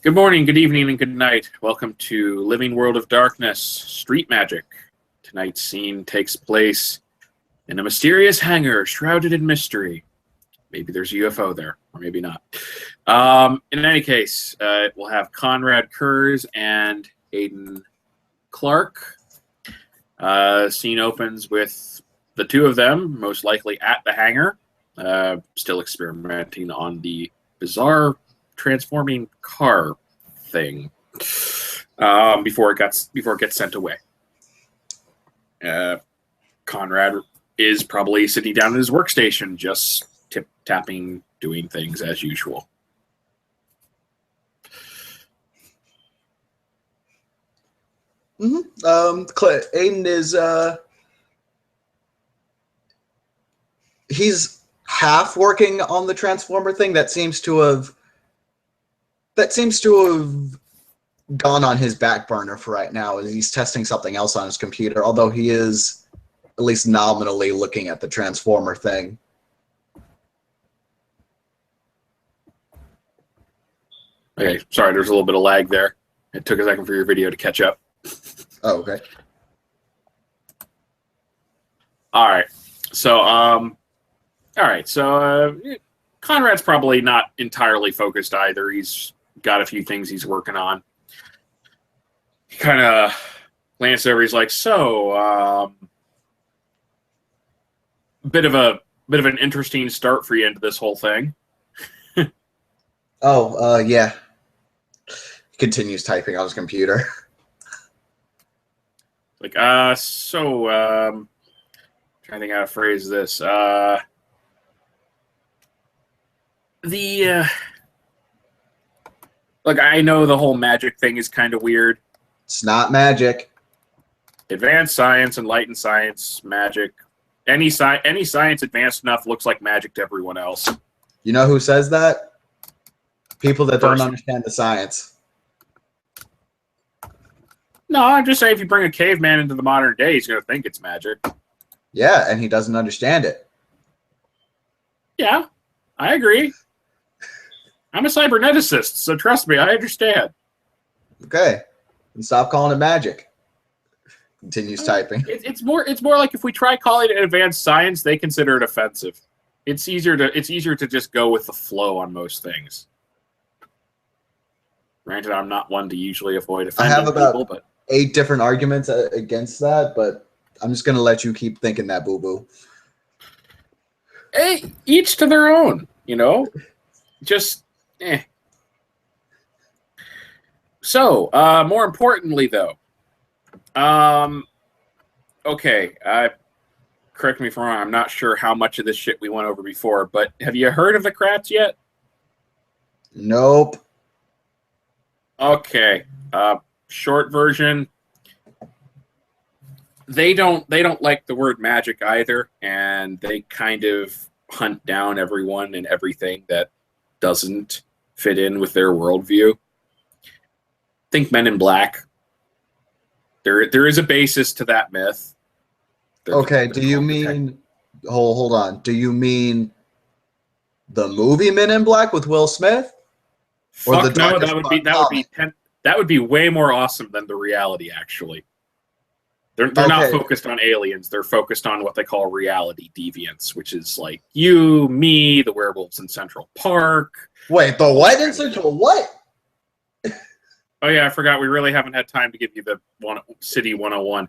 Good morning, good evening, and good night. Welcome to Living World of Darkness, Street Magic. Tonight's scene takes place in a mysterious hangar shrouded in mystery. Maybe there's a UFO there, or maybe not. In any case, we'll have Conrad Kurz and Aiden Clark. Scene opens with the two of them, most likely at the hangar, still experimenting on the bizarre transforming car thing before it gets sent away. Conrad is probably sitting down at his workstation, just tapping, doing things as usual. Aiden is he's half working on the transformer thing that seems to have gone on his back burner for right now. He's testing something else on his computer, although he is at least nominally looking at the transformer thing. Okay, sorry, there's a little bit of lag there. It took a second for your video to catch up. Oh, okay. All right. So, Conrad's probably not entirely focused either. He's got a few things he's working on. He kind of glanced over. He's like, "So, bit of an interesting start for you into this whole thing." Yeah. He continues typing on his computer. Like, trying to think how to phrase this. Look, I know the whole magic thing is kind of weird. It's not magic. Advanced science, enlightened science, magic. Any science advanced enough looks like magic to everyone else. You know who says that? People that don't understand the science. No, I'm just saying if you bring a caveman into the modern day, he's going to think it's magic. Yeah, and he doesn't understand it. Yeah, I agree. I'm a cyberneticist, so trust me, I understand. Okay, and stop calling it magic. Continues typing. It's more like if we try calling it advanced science, they consider it offensive. It's easier to just go with the flow on most things. Granted, I'm not one to usually avoid offending I have about people, but 8 different arguments against that, but I'm just gonna let you keep thinking that, boo-boo. Hey, each to their own, you know? Just, eh. So, more importantly, though, okay, correct me if I'm wrong, I'm not sure how much of this shit we went over before, but have you heard of the Kratts yet? Nope. Okay, short version, they don't like the word magic either, and they kind of hunt down everyone and everything that doesn't fit in with their worldview. Think Men in Black. There is a basis to that myth. Okay, do you mean hold on? Do you mean the movie Men in Black with Will Smith? Fuck no, that would be way more awesome than the reality, actually. They're not focused on aliens. They're focused on what they call reality deviants, which is like you, me, the werewolves in Central Park. Wait, the what in Central? What? Oh yeah, I forgot. We really haven't had time to give you the City 101.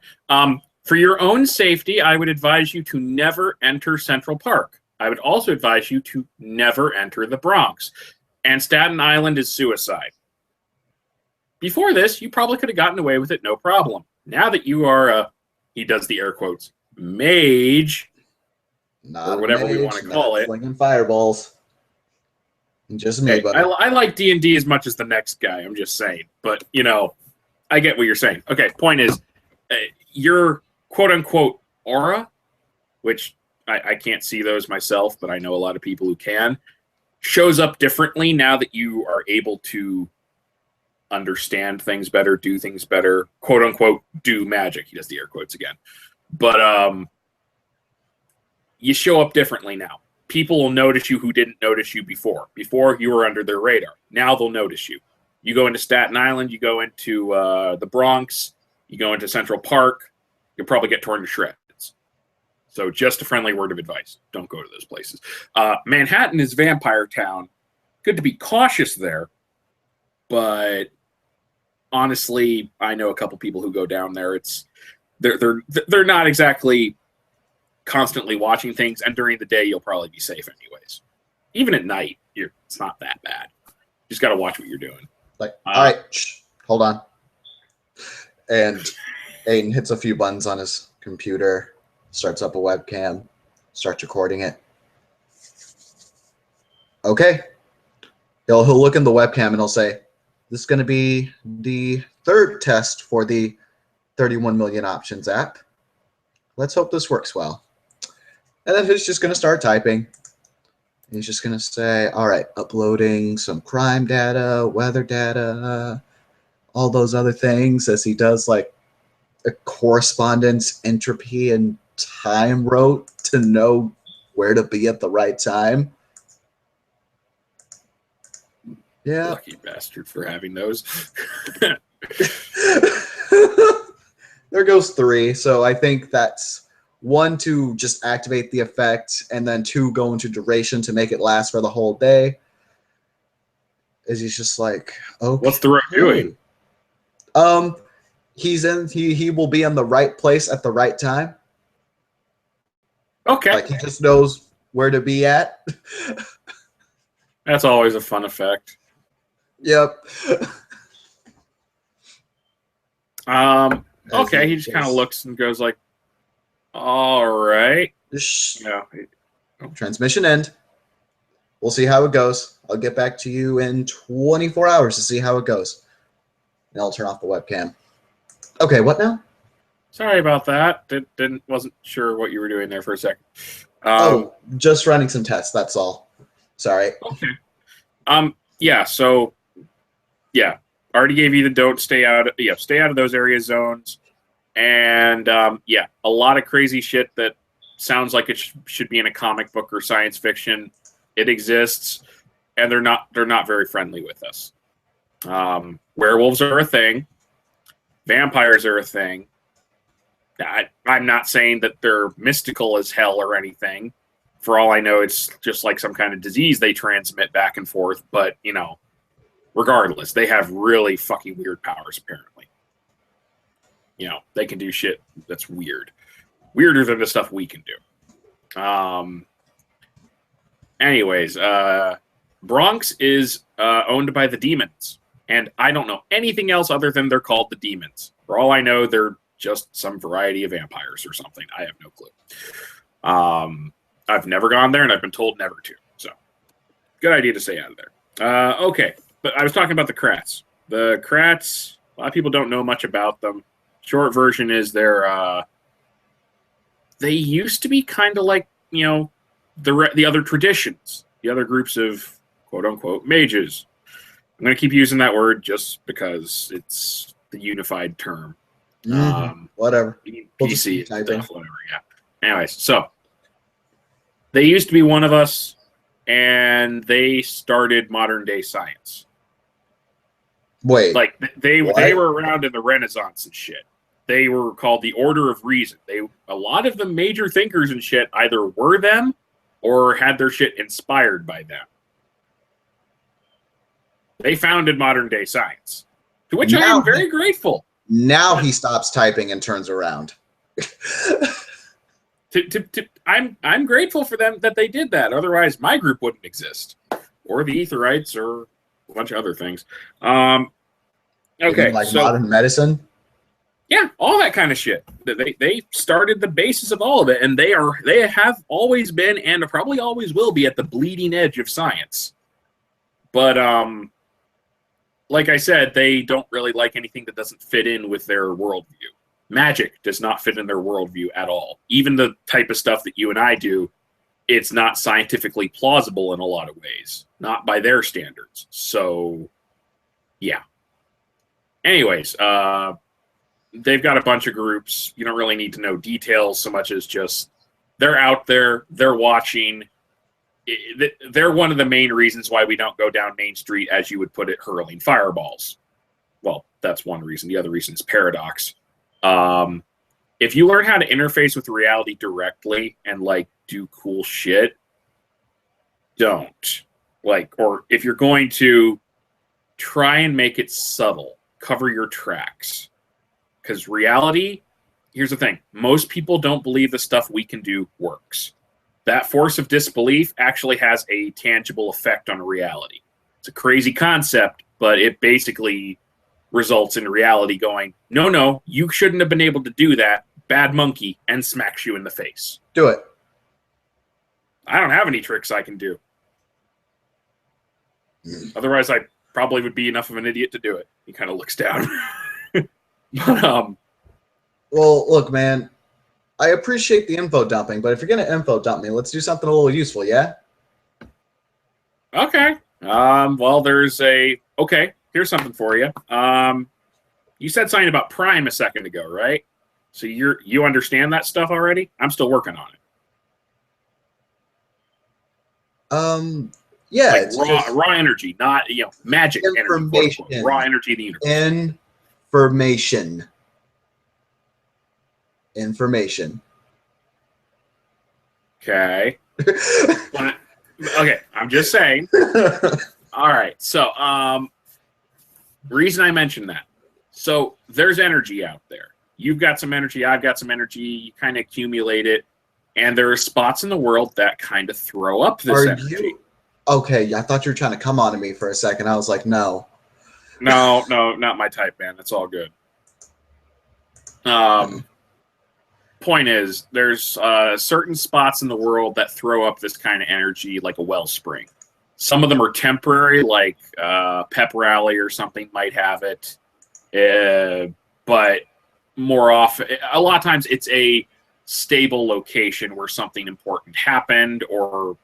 For your own safety, I would advise you to never enter Central Park. I would also advise you to never enter the Bronx. And Staten Island is suicide. Before this, you probably could have gotten away with it, no problem. Now that you are he does the air quotes, mage, not or whatever we want to call it. Flinging fireballs. Just me, buddy. I like D&D as much as the next guy, I'm just saying. But, you know, I get what you're saying. Okay, point is, your quote-unquote aura, which I can't see those myself, but I know a lot of people who can, shows up differently now that you are able to understand things better, do things better, quote unquote, do magic. He does the air quotes again. But you show up differently now. People will notice you who didn't notice you before. Before, you were under their radar. Now they'll notice you. You go into Staten Island, you go into the Bronx, you go into Central Park, you'll probably get torn to shreds. So just a friendly word of advice. Don't go to those places. Manhattan is Vampire Town. Good to be cautious there. But honestly, I know a couple people who go down there. They're not exactly constantly watching things, and during the day you'll probably be safe anyways. Even at night, it's not that bad. You just got to watch what you're doing. Like, all right, hold on. And Aiden hits a few buttons on his computer, starts up a webcam, starts recording it. Okay. He'll look in the webcam and he'll say, this is going to be the third test for the 31 Million Options app. Let's hope this works well. And then he's just going to start typing. He's just going to say, all right, uploading some crime data, weather data, all those other things as he does like a correspondence, entropy, and time rote to know where to be at the right time. Yeah. Lucky bastard for having those. There goes 3. So I think that's 1 to just activate the effect, and then 2 go into duration to make it last for the whole day. Is he's just like, okay. What's the road doing? He will be in the right place at the right time. Okay. Like he just knows where to be at. That's always a fun effect. Yep. Okay, he just kind of looks and goes like, all right. Yeah. Transmission end. We'll see how it goes. I'll get back to you in 24 hours to see how it goes. And I'll turn off the webcam. Okay, what now? Sorry about that. Wasn't sure what you were doing there for a second. Just running some tests, that's all. Sorry. Okay. Yeah, so yeah. Already gave you the stay out of those area zones. And yeah, a lot of crazy shit that sounds like it should be in a comic book or science fiction. It exists, and they're not very friendly with us. Werewolves are a thing. Vampires are a thing. I'm not saying that they're mystical as hell or anything. For all I know, it's just like some kind of disease they transmit back and forth. But, regardless, they have really fucking weird powers, apparently. They can do shit that's weird. Weirder than the stuff we can do. Anyways, Bronx is owned by the Demons. And I don't know anything else other than they're called the Demons. For all I know, they're just some variety of vampires or something. I have no clue. I've never gone there, and I've been told never to. So, good idea to stay out of there. Okay, but I was talking about the Kratts. The Kratts, a lot of people don't know much about them. Short version is they used to be kind of like, the other traditions, the other groups of quote-unquote mages. I'm going to keep using that word just because it's the unified term. Whatever. PC stuff, whatever, yeah. Anyways, so they used to be one of us, and they started modern-day science. Wait. Like, they were around in the Renaissance and shit. They were called the Order of Reason. A lot of the major thinkers and shit either were them or had their shit inspired by them. They founded modern-day science, to which I am very grateful. Now he stops typing and turns around. I'm grateful for them that they did that. Otherwise, my group wouldn't exist, or the Etherites, or a bunch of other things. Okay, like modern medicine. Yeah, all that kind of shit. They started the basis of all of it, and they have always been and probably always will be at the bleeding edge of science. But like I said, they don't really like anything that doesn't fit in with their worldview. Magic does not fit in their worldview at all. Even the type of stuff that you and I do, it's not scientifically plausible in a lot of ways. Not by their standards. So, yeah. Anyways, they've got a bunch of groups. You don't really need to know details so much as just they're out there, they're watching. they're one of the main reasons why we don't go down Main Street, as you would put it, hurling fireballs. Well, that's one reason. The other reason is paradox. If you learn how to interface with reality directly and like do cool shit, don't. Like, or if you're going to try and make it subtle, cover your tracks. Because reality, here's the thing, most people don't believe the stuff we can do works. That force of disbelief actually has a tangible effect on reality. It's a crazy concept, but it basically results in reality going, no, you shouldn't have been able to do that, bad monkey, and smacks you in the face. Do it. I don't have any tricks I can do. Otherwise, I probably would be enough of an idiot to do it. He kind of looks down. But, well, look, man, I appreciate the info dumping, but if you're going to info dump me, let's do something a little useful, yeah? Okay. Well, okay, here's something for you. You said something about Prime a second ago, right? So you understand that stuff already? I'm still working on it. Yeah, like it's raw energy, not magic energy. Quote, unquote. Raw energy of the universe. Information. Okay. Okay, I'm just saying. All right. So, reason I mentioned that. So there's energy out there. You've got some energy. I've got some energy. You kind of accumulate it, and there are spots in the world that kind of throw up this energy. Okay, I thought you were trying to come on to me for a second. I was like, no. No, not my type, man. That's all good. Point is, there's certain spots in the world that throw up this kind of energy like a wellspring. Some of them are temporary, like pep rally or something might have it. But more often, a lot of times it's a stable location where something important happened, or,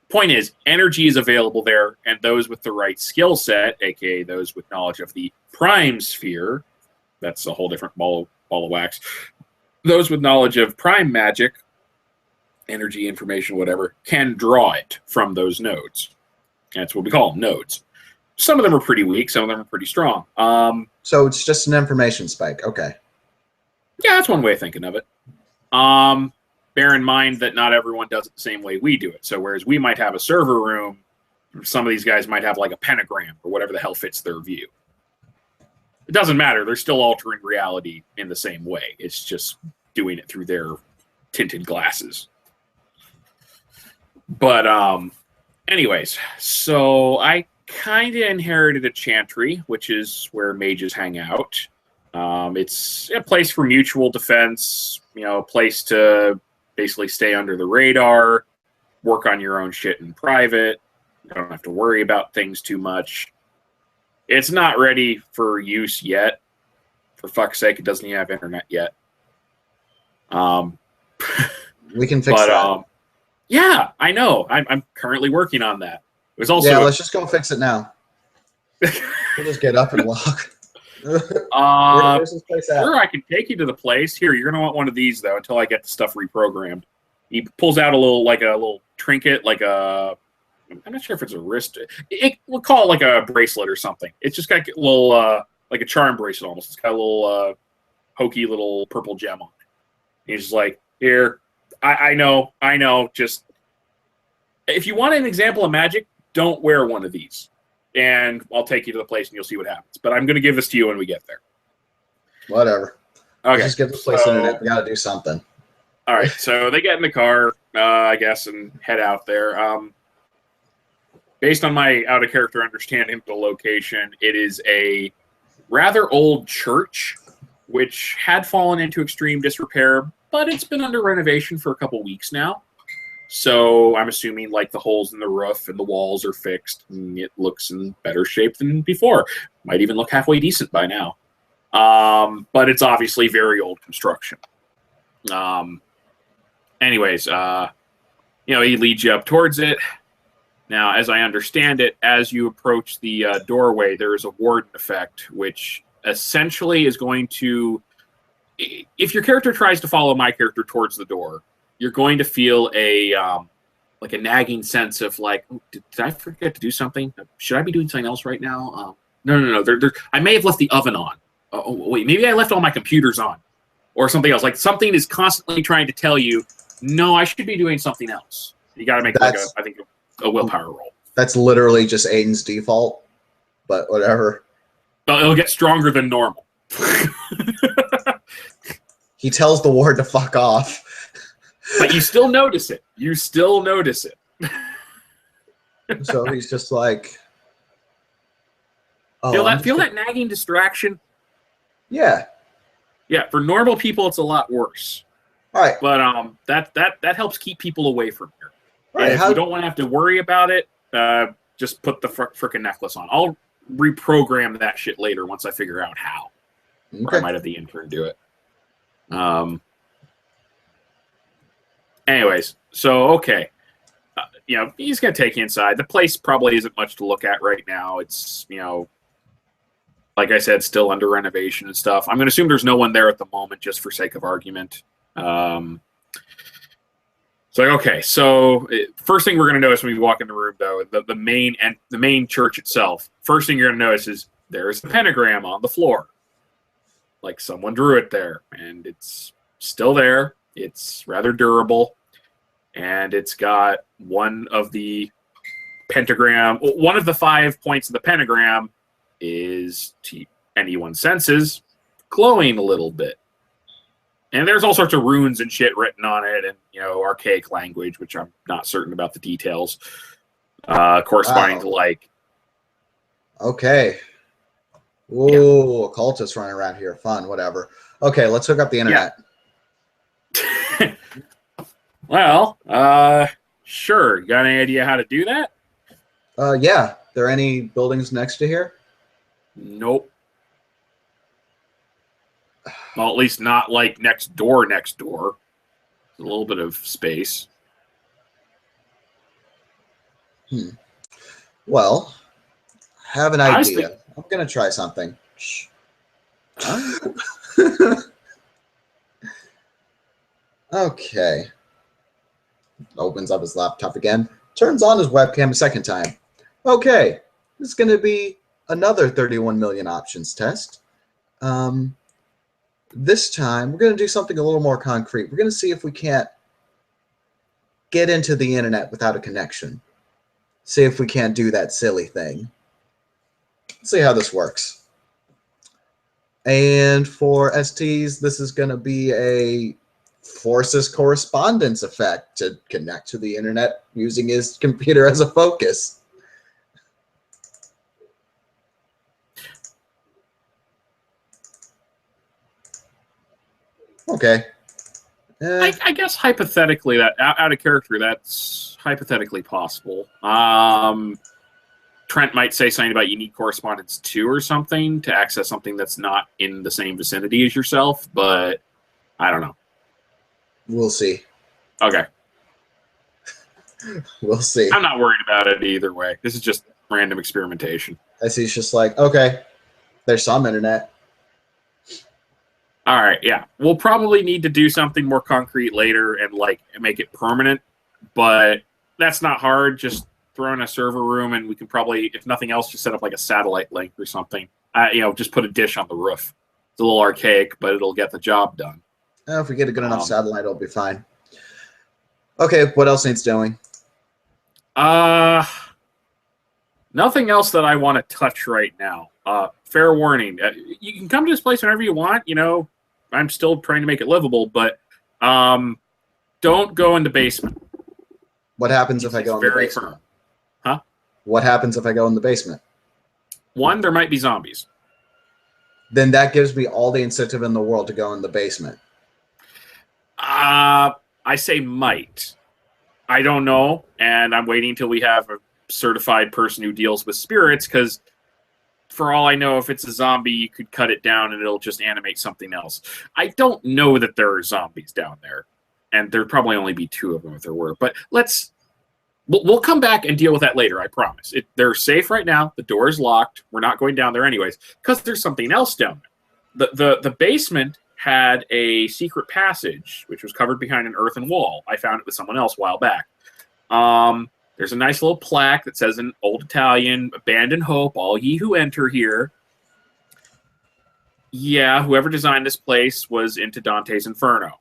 point is, energy is available there, and those with the right skill set, aka those with knowledge of the prime sphere, that's a whole different ball of wax. Those with knowledge of prime magic, energy, information, whatever, can draw it from those nodes. That's what we call them, nodes. Some of them are pretty weak, some of them are pretty strong. So it's just an information spike. Okay. Yeah, that's one way of thinking of it. Bear in mind that not everyone does it the same way we do it. So whereas we might have a server room, some of these guys might have like a pentagram or whatever the hell fits their view. It doesn't matter. They're still altering reality in the same way. It's just doing it through their tinted glasses. But anyways, so I kind of inherited a chantry, which is where mages hang out. It's a place for mutual defense, a place to basically stay under the radar, work on your own shit in private. You don't have to worry about things too much. It's not ready for use yet. For fuck's sake, it doesn't even have internet yet. We can fix that. Yeah, I know. I'm currently working on that. It was also let's just go fix it now. We'll just get up and walk. Where's this place at? Sure, I can take you to the place. Here, you're gonna want one of these though until I get the stuff reprogrammed. He pulls out a little trinket, like a, I'm not sure if it's a wrist. We'll call it like a bracelet or something. It's just got a little like a charm bracelet almost. It's got a little hokey little purple gem on it. He's just like, here, I know. Just if you want an example of magic, don't wear one of these. And I'll take you to the place and you'll see what happens. But I'm going to give this to you when we get there. Whatever. Okay. Just give the place internet. We got to do something. All right. So they get in the car, I guess, and head out there. Based on my out-of-character understanding of the location, it is a rather old church, which had fallen into extreme disrepair, but it's been under renovation for a couple weeks now. So I'm assuming like the holes in the roof and the walls are fixed and it looks in better shape than before. Might even look halfway decent by now. But it's obviously very old construction. Anyways, he leads you up towards it. Now, as I understand it, as you approach the doorway, there is a warden effect, which essentially is going to, if your character tries to follow my character towards the door, you're going to feel a like a nagging sense of like, oh, did I forget to do something? Should I be doing something else right now? No. I may have left the oven on. Oh, wait, maybe I left all my computers on, or something else. Like something is constantly trying to tell you, no, I should be doing something else. You got to make a willpower roll. That's literally just Aiden's default, but whatever. But it'll get stronger than normal. He tells the ward to fuck off. But you still notice it. So he's just like, oh, feel that nagging distraction? Yeah. Yeah, for normal people, it's a lot worse. All right. But that helps keep people away from here. Right. If you don't want to have to worry about it, just put the frickin' necklace on. I'll reprogram that shit later once I figure out how. Okay. Or I might have the intern do it. Anyways, so okay. He's going to take you inside. The place probably isn't much to look at right now. It's, like I said, still under renovation and stuff. I'm going to assume there's no one there at the moment, just for sake of argument. So first thing we're going to notice when we walk in the room, though, the main church itself. First thing you're going to notice is there's the pentagram on the floor, like someone drew it there, and it's still there. It's rather durable, and it's got one of the 5 points of the pentagram is, to anyone's senses, glowing a little bit. And there's all sorts of runes and shit written on it, and archaic language, which I'm not certain about the details, corresponding to like. Okay. Ooh, occultists running around here. Fun, whatever. Okay, let's hook up the internet. Yeah. Well, sure. You got any idea how to do that? Yeah. There any buildings next to here? Nope. Well, at least not like next door. A little bit of space. Well, I have an idea. I'm going to try something. Shh. Okay. Opens up his laptop again. Turns on his webcam a second time. Okay. This is going to be another 31 million options test. This time, we're going to do something a little more concrete. We're going to see if we can't get into the internet without a connection. See if we can't do that silly thing. Let's see how this works. And for STs, this is going to be a forces correspondence effect to connect to the internet using his computer as a focus. Okay. I guess hypothetically, that out of character, that's hypothetically possible. Trent might say something about you need correspondence 2 or something to access something that's not in the same vicinity as yourself, but I don't know. We'll see. Okay. We'll see. I'm not worried about it either way. This is just random experimentation. I see. It's just like, okay, there's some internet. All right, yeah. We'll probably need to do something more concrete later and like make it permanent, but that's not hard. Just throw in a server room and we can probably, if nothing else, just set up like a satellite link or something. Just put a dish on the roof. It's a little archaic, but it'll get the job done. If we get a good enough satellite, it'll be fine. Okay, what else needs doing? Nothing else that I want to touch right now. Fair warning. You can come to this place whenever you want. I'm still trying to make it livable, but don't go in the basement. What happens if I go in the basement? Firm. Huh? What happens if I go in the basement? 1, there might be zombies. Then that gives me all the incentive in the world to go in the basement. I say might. I don't know, and I'm waiting until we have a certified person who deals with spirits, because for all I know, if it's a zombie, you could cut it down and it'll just animate something else. I don't know that there are zombies down there, and there'd probably only be 2 of them if there were. But we'll come back and deal with that later, I promise. They're safe right now. The door is locked. We're not going down there anyways, because there's something else down there. The basement had a secret passage, which was covered behind an earthen wall. I found it with someone else a while back. There's a nice little plaque that says in Old Italian, "Abandon hope, all ye who enter here." Yeah, whoever designed this place was into Dante's Inferno.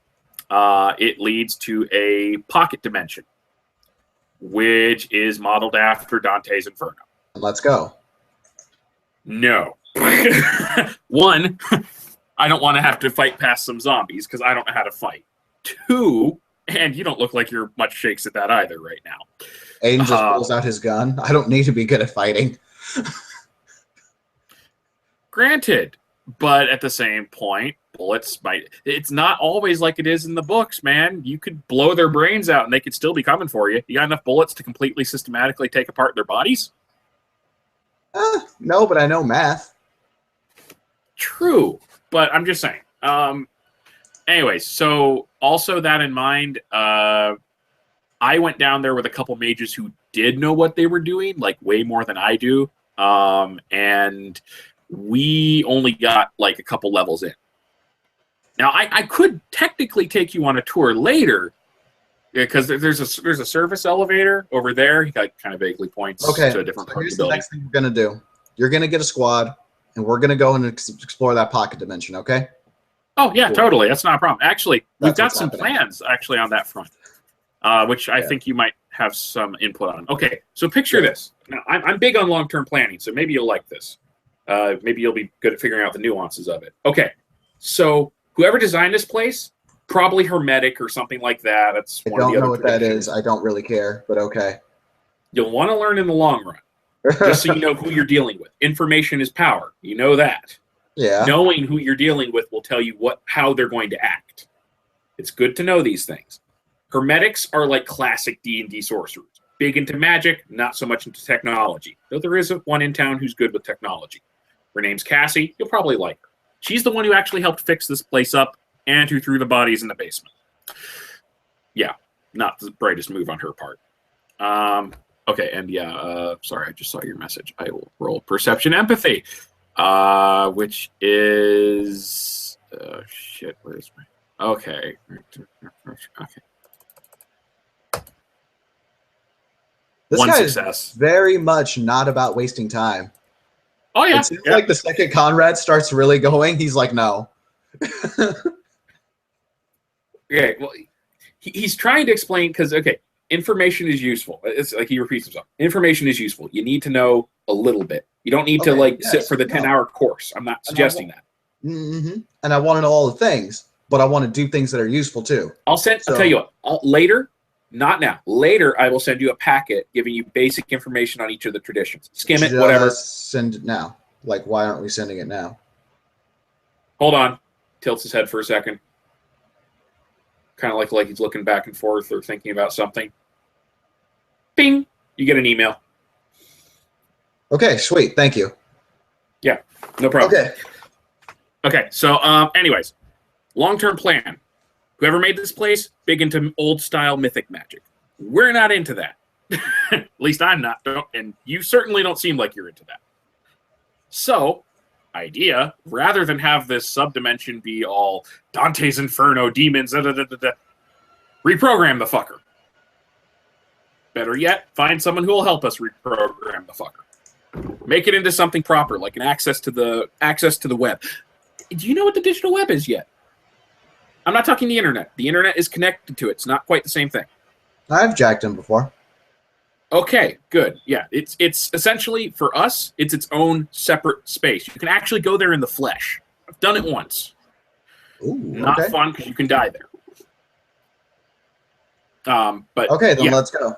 It leads to a pocket dimension, which is modeled after Dante's Inferno. Let's go. No. One, I don't want to have to fight past some zombies because I don't know how to fight. Two, and you don't look like you're much shakes at that either right now. Aiden just pulls out his gun. I don't need to be good at fighting. Granted, but at the same point, bullets might... It's not always like it is in the books, man. You could blow their brains out and they could still be coming for you. You got enough bullets to completely systematically take apart their bodies? No, but I know math. True, but I'm just saying. Anyways, so also that in mind, I went down there with a couple mages who did know what they were doing, like way more than I do, and we only got like a couple levels in. Now, I could technically take you on a tour later, because there's a service elevator over there. He kind of vaguely points to a different part of here's the building. next thing we're going to do. You're going to get a squad, and we're going to go and explore that pocket dimension, okay? Oh, yeah, cool. Totally. That's not a problem. Actually, we've got some happening. plans actually on that front, which I think you might have some input on. Okay, so picture this. Now, I'm big on long-term planning, so maybe you'll like this. Maybe you'll be good at figuring out the nuances of it. Okay, so whoever designed this place, probably hermetic or something like that. That's I one of don't the know other what that predictions. is. I don't really care, but okay. You'll want to learn in the long run, just so you know who you're dealing with. Information is power. You know that. Yeah. Knowing who you're dealing with will tell you how they're going to act. It's good to know these things. Hermetics are like classic D&D sorcerers. Big into magic, not so much into technology. Though there is one in town who's good with technology. Her name's Cassie. You'll probably like her. She's the one who actually helped fix this place up and who threw the bodies in the basement. Yeah, not the brightest move on her part. Okay, and yeah, sorry, I just saw your message. I will roll perception empathy, which is... shit, where is my... Okay. Okay. This One guy success. is very much not about wasting time. Oh, yeah. It seems like the second Conrad starts really going, he's like, no. Okay, well, he's trying to explain, because, okay, information is useful. It's like he repeats himself. Information is useful. You need to know a little bit. You don't need to, sit for the 10-hour course. I'm not suggesting that. Mm-hmm. And I want to know all the things, but I want to do things that are useful, too. I'll tell you what, later, not now, later I will send you a packet giving you basic information on each of the traditions. Skim it, whatever. Send it now. Like, why aren't we sending it now? Hold on. Tilts his head for a second. Kind of like he's looking back and forth or thinking about something. Bing! You get an email. Okay, sweet. Thank you. Yeah, no problem. Okay, so anyways, long-term plan. Whoever made this place, big into old-style mythic magic. We're not into that. At least I'm not, and you certainly don't seem like you're into that. So, idea, rather than have this subdimension be all Dante's Inferno, demons, reprogram the fucker. Better yet, find someone who will help us reprogram the fucker. Make it into something proper, like an access to the web. Do you know what the digital web is yet? I'm not talking the internet. The internet is connected to it. It's not quite the same thing. I've jacked him before. Okay, good. Yeah, it's essentially, for us, it's its own separate space. You can actually go there in the flesh. I've done it once. Ooh, not fun because you can die there. But okay, then let's go.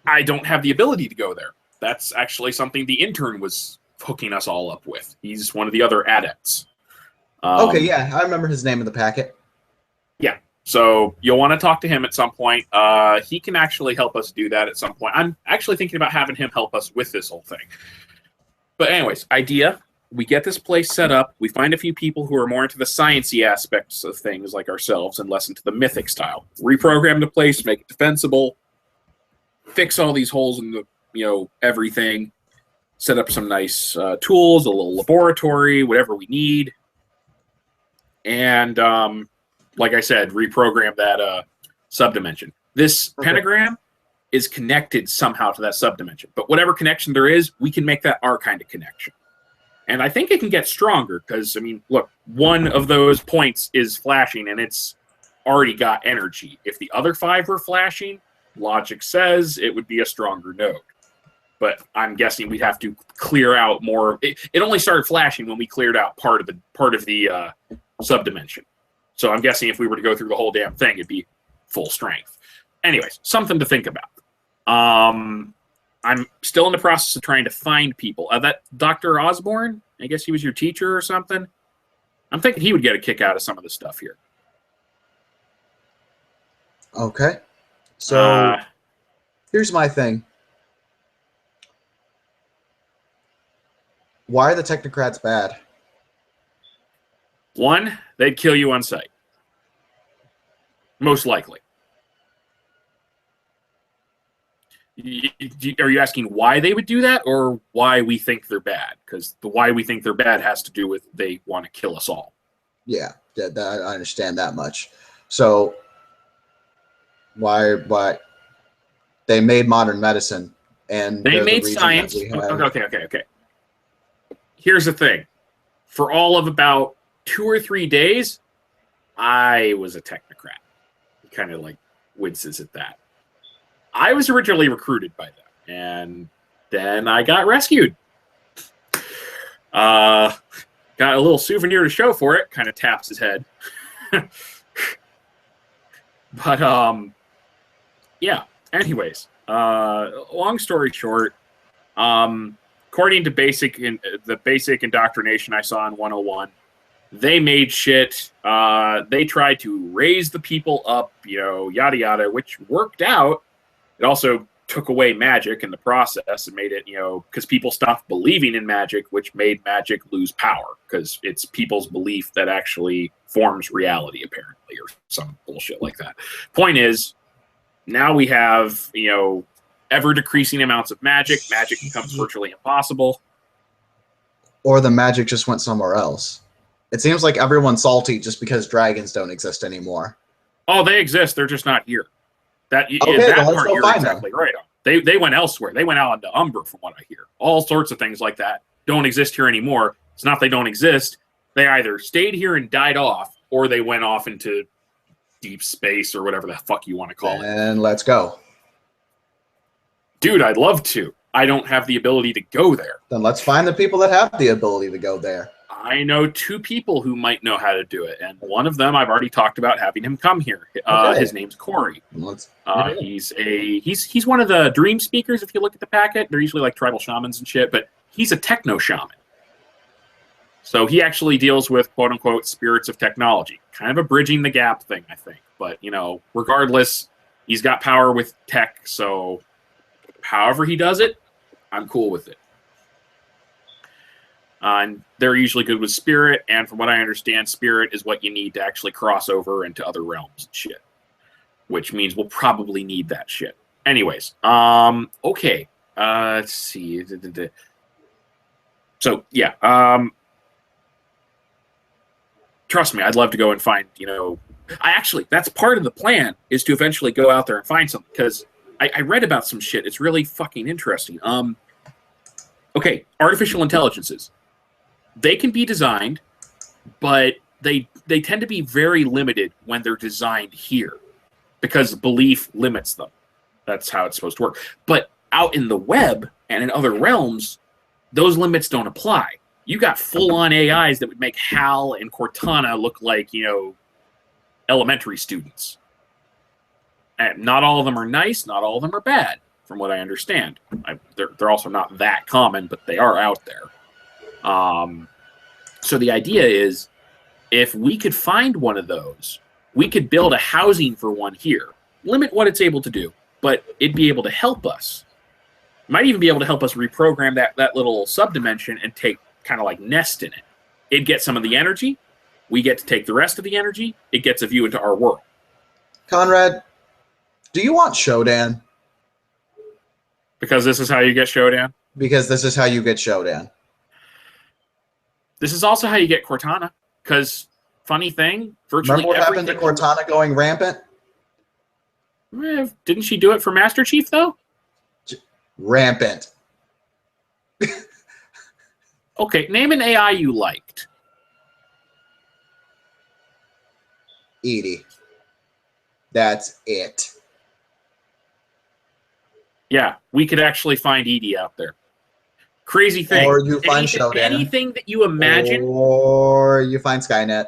I don't have the ability to go there. That's actually something the intern was hooking us all up with. He's one of the other adepts. Okay, yeah, I remember his name in the packet. Yeah, so you'll want to talk to him at some point. He can actually help us do that at some point. I'm actually thinking about having him help us with this whole thing. But anyways, idea, we get this place set up. We find a few people who are more into the sciencey aspects of things like ourselves and less into the mythic style. Reprogram the place, make it defensible, fix all these holes in the, everything, set up some nice tools, a little laboratory, whatever we need. And like I said, reprogram that subdimension. This pentagram is connected somehow to that subdimension. But whatever connection there is, we can make that our kind of connection. And I think it can get stronger because, I mean, look, one of those points is flashing and it's already got energy. If the other 5 were flashing, logic says it would be a stronger node. But I'm guessing we'd have to clear out more. It only started flashing when we cleared out part of the subdimension. So I'm guessing if we were to go through the whole damn thing, it'd be full strength. Anyways, something to think about. I'm still in the process of trying to find people. That Dr. Osborne, I guess he was your teacher or something. I'm thinking he would get a kick out of some of the stuff here. Okay. So here's my thing. Why are the technocrats bad? 1, they'd kill you on sight. Most likely. Are you asking why they would do that or why we think they're bad? Because the why we think they're bad has to do with they want to kill us all. Yeah, I understand that much. So why they made modern medicine and they made science. Okay. Here's the thing. For all of about 2 or 3 days, I was a technocrat. He kind of like winces at that. I was originally recruited by them, and then I got rescued. Got a little souvenir to show for it. Kind of taps his head. But yeah. Anyways, long story short, according to the basic indoctrination I saw in 101, they made shit. They tried to raise the people up, yada yada, which worked out. It also took away magic in the process and made it, because people stopped believing in magic, which made magic lose power because it's people's belief that actually forms reality, apparently, or some bullshit like that. Point is, now we have, ever decreasing amounts of magic. Magic becomes virtually impossible. Or the magic just went somewhere else. It seems like everyone's salty just because dragons don't exist anymore. Oh, they exist. They're just not here. That part you're exactly right on. They went elsewhere. They went out into Umbra, from what I hear. All sorts of things like that don't exist here anymore. It's not they don't exist. They either stayed here and died off, or they went off into deep space or whatever the fuck you want to call it. And let's go. Dude, I'd love to. I don't have the ability to go there. Then let's find the people that have the ability to go there. I know 2 people who might know how to do it, and one of them I've already talked about having him come here. Okay. His name's Corey. He's one of the dream speakers. If you look at the packet, they're usually like tribal shamans and shit, but he's a techno shaman. So he actually deals with quote unquote spirits of technology, kind of a bridging the gap thing, I think. But regardless, he's got power with tech. So however he does it, I'm cool with it. And they're usually good with spirit, and from what I understand, spirit is what you need to actually cross over into other realms and shit. Which means we'll probably need that shit. Anyways, okay. Let's see. So, yeah. Trust me, I'd love to go and find, that's part of the plan, is to eventually go out there and find something, because I read about some shit. It's really fucking interesting. Okay, artificial intelligences. They can be designed, but they tend to be very limited when they're designed here because belief limits them. That's how it's supposed to work. But out in the web and in other realms, those limits don't apply. You got full-on AIs that would make Hal and Cortana look like, elementary students. And not all of them are nice, not all of them are bad, from what I understand. They're also not that common, but they are out there. So the idea is, if we could find one of those, we could build a housing for one here, limit what it's able to do, but it'd be able to help us. Might even be able to help us reprogram that little subdimension and take kind of like nest in it. It'd get some of the energy. We get to take the rest of the energy. It gets a view into our world. Conrad, do you want Shodan? Because this is how you get Shodan? Because this is how you get Shodan. This is also how you get Cortana. Because, funny thing, virtually remember what happened to Cortana going rampant? Didn't she do it for Master Chief, though? Rampant. Okay, name an AI you liked. Edie. That's it. Yeah, we could actually find Edie out there. Crazy thing. Or you find Shodan. Anything that you imagine. Or you find Skynet.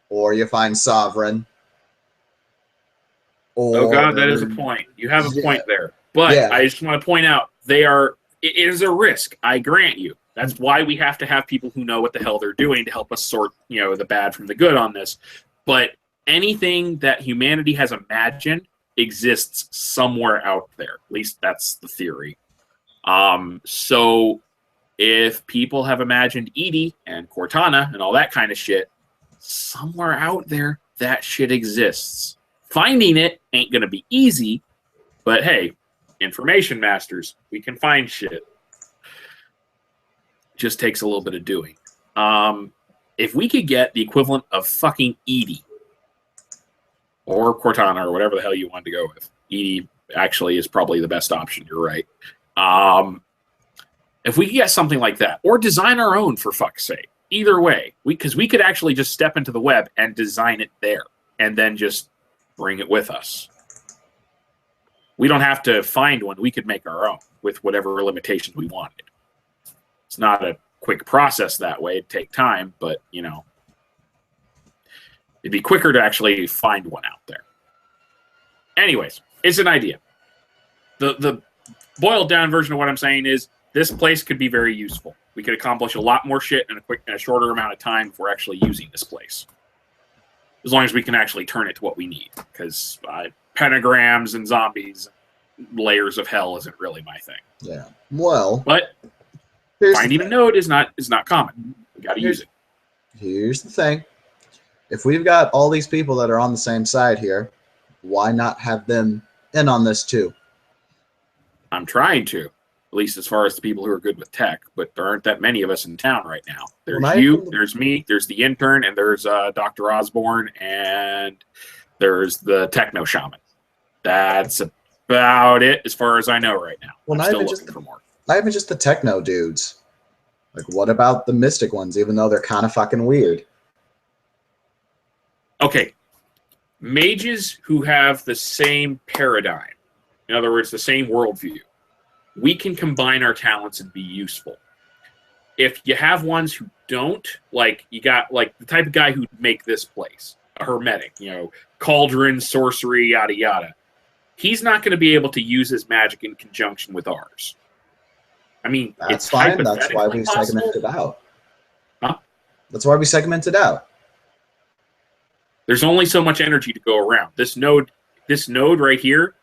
Or you find Sovereign. Or, oh God, that is a point. You have a point there. But I just want to point out, it is a risk, I grant you. That's why we have to have people who know what the hell they're doing to help us sort, the bad from the good on this. But anything that humanity has imagined exists somewhere out there. At least that's the theory. So if people have imagined Edie and Cortana and all that kind of shit, somewhere out there that shit exists. Finding it ain't going to be easy, but hey, information masters, we can find shit. Just takes a little bit of doing. If we could get the equivalent of fucking Edie or Cortana or whatever the hell you wanted to go with, Edie actually is probably the best option. You're right. If we could get something like that, or design our own for fuck's sake, either way, because we could actually just step into the web and design it there, and then just bring it with us. We don't have to find one. We could make our own with whatever limitations we wanted. It's not a quick process that way. It'd take time, but, it'd be quicker to actually find one out there. Anyways, it's an idea. The boiled down version of what I'm saying is this place could be very useful. We could accomplish a lot more shit in a shorter amount of time if we're actually using this place. As long as we can actually turn it to what we need. Because pentagrams and zombies, layers of hell isn't really my thing. Yeah. Well. But finding a node is not common. We got to use it. Here's the thing. If we've got all these people that are on the same side here, why not have them in on this too? I'm trying to. At least as far as the people who are good with tech, but there aren't that many of us in town right now. There's you, there's me, there's the intern, and there's Dr. Osborne, and there's the techno shaman. That's about it as far as I know right now. Well, I'm still looking for more. Not even just the techno dudes. Like, what about the mystic ones, even though they're kind of fucking weird? Okay. Mages who have the same paradigm. In other words, the same worldview. We can combine our talents and be useful. If you have ones who don't, like you got like the type of guy who'd make this place, a hermetic, cauldron, sorcery, yada yada. He's not going to be able to use his magic in conjunction with ours. I mean, that's fine. That's why we segmented out. Huh? That's why we segmented out. There's only so much energy to go around. This node right here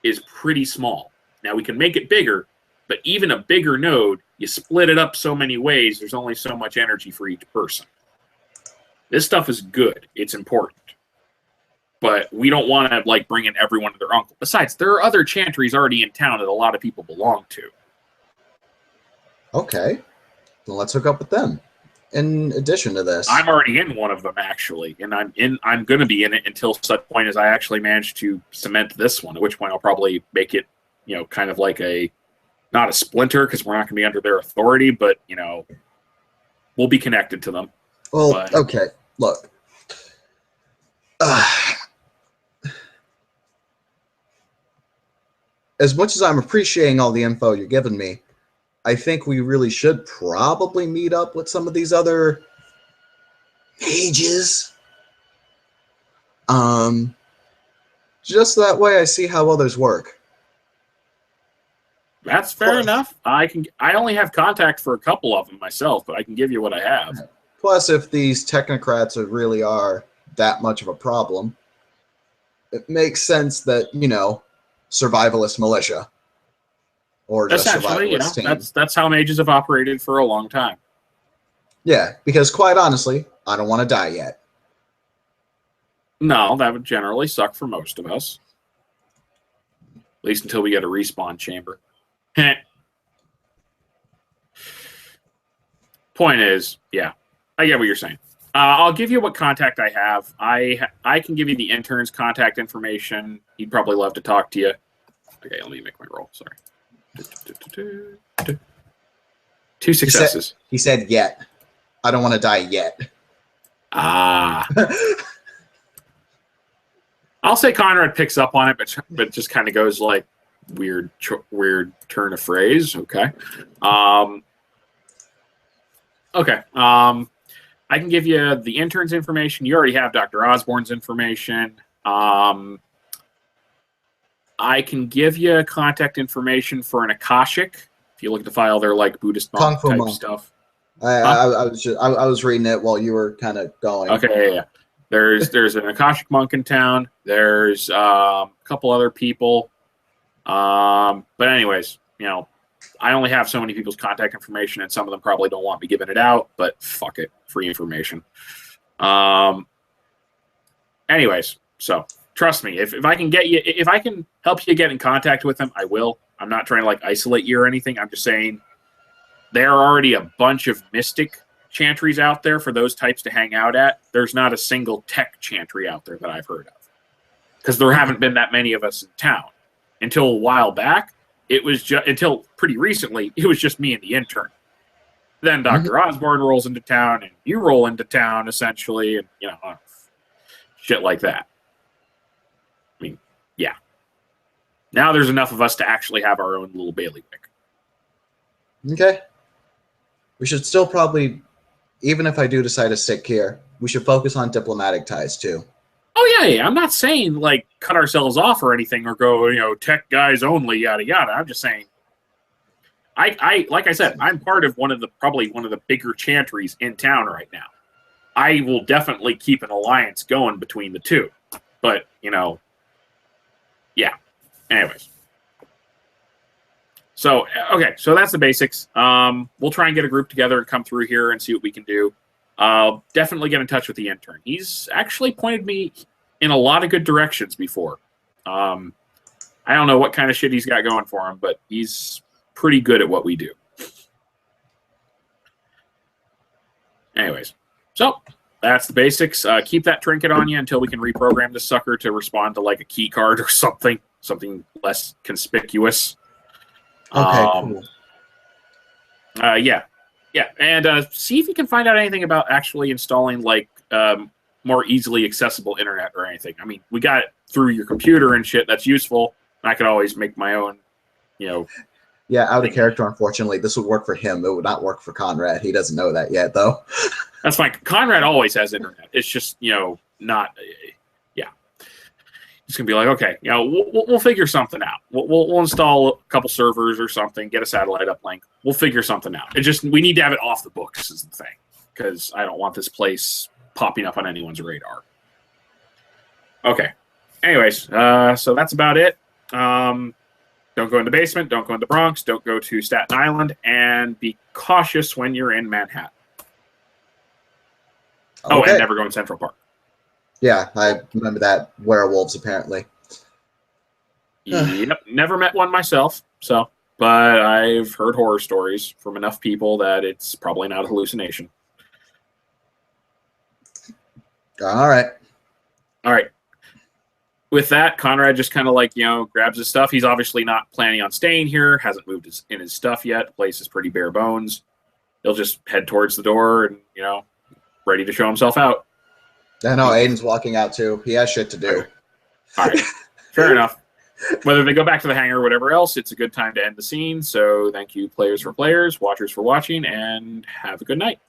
is pretty small. Now, we can make it bigger, but even a bigger node, you split it up so many ways, there's only so much energy for each person. This stuff is good. It's important. But we don't want to, bring in everyone to their uncle. Besides, there are other chantries already in town that a lot of people belong to. Okay. Well, let's hook up with them. In addition to this. I'm already in one of them, actually. And I'm going to be in it until such point as I actually manage to cement this one, at which point I'll probably make it kind of like not a splinter, because we're not going to be under their authority, but, we'll be connected to them. Well, okay, look. As much as I'm appreciating all the info you're giving me, I think we really should probably meet up with some of these other mages. Just that way I see how others work. That's fair enough. I only have contact for a couple of them myself, but I can give you what I have. Plus, if these technocrats really are that much of a problem, it makes sense that, survivalist militia. Or just survivalist team. That's how mages have operated for a long time. Yeah, because quite honestly, I don't want to die yet. No, that would generally suck for most of us. At least until we get a respawn chamber. Point is, yeah, I get what you're saying. I'll give you what contact I have. I can give you the intern's contact information. He'd probably love to talk to you. Okay, let me make my roll. Sorry. 2 successes. He said yet. I don't want to die yet. Ah. I'll say Conrad picks up on it, but just kind of goes like weird turn of phrase. Okay. Okay. I can give you the intern's information. You already have Dr. Osborne's information. I can give you contact information for an Akashic if you look at the file. They're like Buddhist monk type stuff. I was reading it while you were kind of going. Okay, yeah. There's an Akashic monk in town. There's a couple other people. But anyways, I only have so many people's contact information, and some of them probably don't want me giving it out, but fuck it. Free information. Anyways, so trust me, if I can help you get in contact with them, I will. I'm not trying to like isolate you or anything. I'm just saying there are already a bunch of mystic chantries out there for those types to hang out at. There's not a single tech chantry out there that I've heard of, because there haven't been that many of us in town. Until a while back, it was just until pretty recently, it was just me and the intern. Then Dr. Osborne rolls into town, and you roll into town essentially, and shit like that. I mean, yeah. Now there's enough of us to actually have our own little bailiwick. Okay. We should still probably, even if I do decide to stick here, we should focus on diplomatic ties too. Oh, yeah. I'm not saying, like, cut ourselves off or anything or go, tech guys only, yada, yada. I'm just saying, I like I said, I'm part of probably one of the bigger chantries in town right now. I will definitely keep an alliance going between the two. But, yeah. Anyways. So, okay, so that's the basics. We'll try and get a group together and come through here and see what we can do. Definitely get in touch with the intern. He's actually pointed me in a lot of good directions before. I don't know what kind of shit he's got going for him, but he's pretty good at what we do. Anyways, so that's the basics. Keep that trinket on you until we can reprogram this sucker to respond to like a key card or something less conspicuous. Okay, cool. Yeah, and see if you can find out anything about actually installing like more easily accessible internet or anything. I mean, we got it through your computer and shit. That's useful. I could always make my own, Yeah, out of character, unfortunately. This would work for him. It would not work for Conrad. He doesn't know that yet, though. That's fine. Conrad always has internet. It's just, not, yeah. It's going to be like, okay, we'll figure something out. We'll install a couple servers or something, get a satellite uplink. We'll figure something out. We need to have it off the books is the thing, because I don't want this place popping up on anyone's radar. Okay. Anyways, so that's about it. Don't go in the basement. Don't go in the Bronx. Don't go to Staten Island. And be cautious when you're in Manhattan. Okay. Oh, and never go in Central Park. Yeah, I remember that. Werewolves, apparently. Yep. Never met one myself, but I've heard horror stories from enough people that it's probably not a hallucination. All right. With that, Conrad just kind of grabs his stuff. He's obviously not planning on staying here. Hasn't moved his stuff yet. The place is pretty bare bones. He'll just head towards the door and, ready to show himself out. I know Aiden's walking out too. He has shit to do. All right. Fair enough. Whether they go back to the hangar or whatever else, it's a good time to end the scene. So thank you, players for players, watchers for watching, and have a good night.